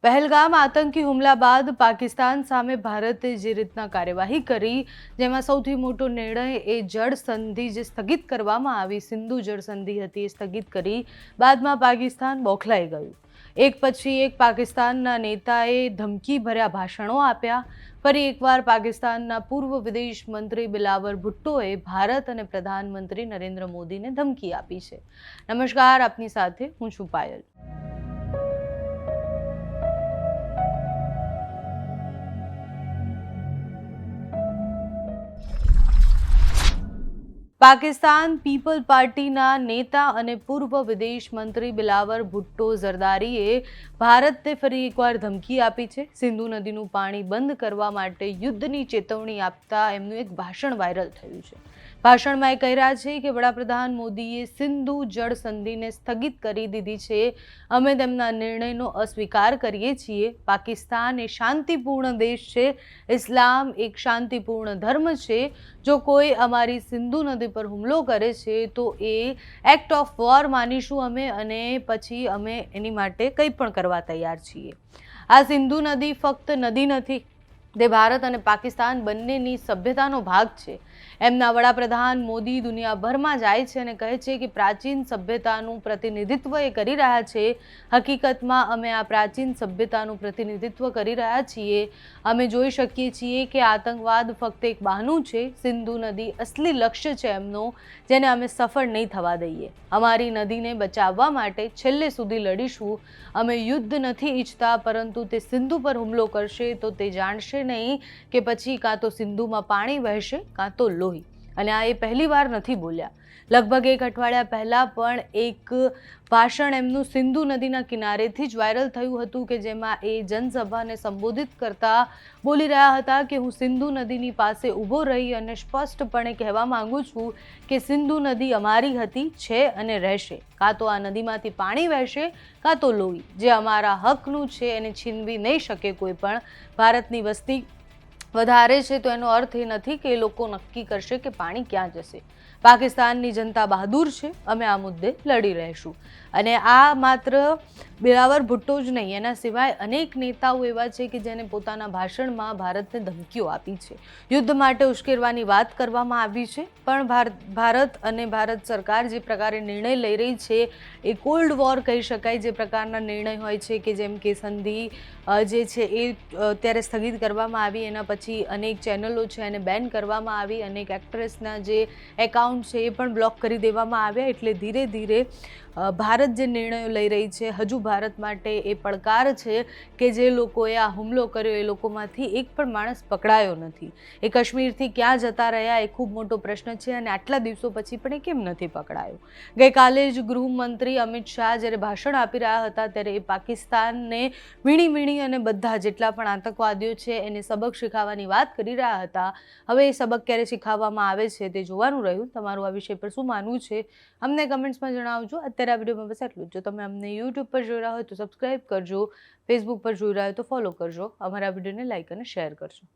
પહેલગામ આતંકી હુમલા બાદ પાકિસ્તાન સામે ભારતે જે રીતના કાર્યવાહી કરી, જેમાં સૌથી મોટો નિર્ણય એ જળ સંધિ જે સ્થગિત કરવામાં આવી, સિંધુ જળ સંધિ હતી એ સ્થગિત કરી બાદમાં પાકિસ્તાન બોખલાઈ ગયું। એક પછી એક પાકિસ્તાનના નેતાએ ધમકી ભર્યા ભાષણો આપ્યા। ફરી એકવાર પાકિસ્તાનના પૂર્વ વિદેશ મંત્રી બિલાવર ભુટ્ટોએ ભારત અને પ્રધાનમંત્રી નરેન્દ્ર મોદીને ધમકી આપી છે। નમસ્કાર, આપની સાથે હું છું પાયલ। પાકિસ્તાન પીપલ પાર્ટીના નેતા અને પૂર્વ વિદેશ મંત્રી બિલાવર ભુટ્ટો ઝરદારીએ ભારતને ફરી એકવાર ધમકી આપી છે। સિંધુ નદીનું પાણી બંધ કરવા માટે યુદ્ધની ચેતવણી આપતા એમનું એક ભાષણ વાયરલ થયું છે। ભાષણમાં એ કહી રહ્યા છે કે વડાપ્રધાન મોદીએ સિંધુ જળ સંધિને સ્થગિત કરી દીધી છે। અમે તેમના નિર્ણયનો અસ્વીકાર કરીએ છીએ। પાકિસ્તાન એ શાંતિપૂર્ણ દેશ છે। ઇસ્લામ એક શાંતિપૂર્ણ ધર્મ છે। જો કોઈ અમારી સિંધુ નદી પર હુમલો કરે છે તો એ એક્ટ ઓફ વોર માનીશું અમે, અને પછી અમે એની માટે કંઈ પણ કરવા તૈયાર છીએ। આ સિંધુ નદી ફક્ત નદી નથી, તે ભારત અને પાકિસ્તાન બંનેની સભ્યતાનો ભાગ છે। એમના વડાપ્રધાન મોદી દુનિયાભરમાં જાય છે અને કહે છે કે પ્રાચીન સભ્યતાનું પ્રતિનિધિત્વ એ કરી રહ્યા છે। હકીકતમાં અમે આ પ્રાચીન સભ્યતાનું પ્રતિનિધિત્વ કરી રહ્યા છીએ। અમે જોઈ શકીએ છીએ કે આતંકવાદ ફક્ત એક બહાનું છે। સિંધુ નદી અસલી લક્ષ્ય છે એમનો, જેને અમે સફળ નહીં થવા દઈએ। અમારી નદીને બચાવવા માટે છેલ્લે સુધી લડીશું। અમે યુદ્ધ નથી ઈચ્છતા, પરંતુ તે સિંધુ પર હુમલો કરશે તો તે જાણશે નહીં કે પછી કાં તો સિંધુમાં પાણી વહેશે કાં તો લોહી। અને આ એ પહેલી વાર નથી બોલ્યા। લગભગ એક અઠવાડિયા પહેલાં પણ એક ભાષણ એમનું સિંધુ નદીના કિનારેથી જ વાયરલ થયું હતું કે જેમાં એ જનસભાને સંબોધિત કરતા બોલી રહ્યા હતા કે હું સિંધુ નદીની પાસે ઊભો રહી અને સ્પષ્ટપણે કહેવા માંગુ છું કે સિંધુ નદી અમારી હતી, છે અને રહેશે। કાં તો આ નદીમાંથી પાણી વહેશે કાં તો લોહી। જે અમારા હકનું છે એને છીનવી નહીં શકે કોઈ પણ। ભારતની વસ્તી વધારે છે તો એનો અર્થ એ નથી કે એ લોકો નક્કી કરશે કે પાણી ક્યાં જશે। પાકિસ્તાનની જનતા બહાદુર છે। અમે આ મુદ્દે લડી રહીશું। અને આ માત્ર બિલાવર ભુટ્ટો જ નહીં, એના સિવાય અનેક નેતાઓ એવા છે કે જેને પોતાના ભાષણમાં ભારતને ધમકીઓ આપી છે। યુદ્ધ માટે ઉશ્કેરવાની વાત કરવામાં આવી છે, પણ ભારત અને ભારત સરકાર જે પ્રકારે નિર્ણય લઈ રહી છે એ કોલ્ડ વોર કહી શકાય। જે પ્રકારના નિર્ણય હોય છે કે જેમ કે સંધિ જે છે એ ત્યારે સ્થગિત કરવામાં આવી, એના પછી અનેક ચેનલો છે એને બેન કરવામાં આવી, અનેક એક્ટ્રેસના જે એકાઉન્ટ છે એ પણ બ્લોક કરી દેવામાં આવ્યા। એટલે ધીરે ધીરે ભારત જે નિર્ણયો લઈ રહી છે, હજુ ભારત માટે એ પડકાર છે કે જે લોકોએ આ હુમલો કર્યો એ લોકોમાંથી એક પણ માણસ પકડાયો નથી। એ કાશ્મીરથી ક્યાં જતા રહ્યા એ ખૂબ મોટો પ્રશ્ન છે, અને આટલા દિવસો પછી પણ એ કેમ નથી પકડાયો। ગઈકાલે જ ગૃહમંત્રી અમિત શાહ જ્યારે ભાષણ આપી રહ્યા હતા ત્યારે એ પાકિસ્તાનને વીણી અને બધા જેટલા પણ આતંકવાદીઓ છે એને સબક શીખવવાની વાત કરી રહ્યા હતા। હવે એ સબક ક્યારે શીખવવામાં આવે છે તે જોવાનું રહ્યું। તમારું આ વિષય પર શું માનવું છે અમને કમેન્ટ્સમાં જણાવજો। અત્યારે આ વિડીયોમાં બસ એટલું જ। જો તમે અમને યુટ્યુબ પર જોઈ રહ્યા હોય તો સબસ્ક્રાઈબ કરજો, ફેસબુક પર જોઈ રહ્યા હોય તો ફોલો કરજો, અમારા વિડીયોને લાઇક અને શેર કરજો।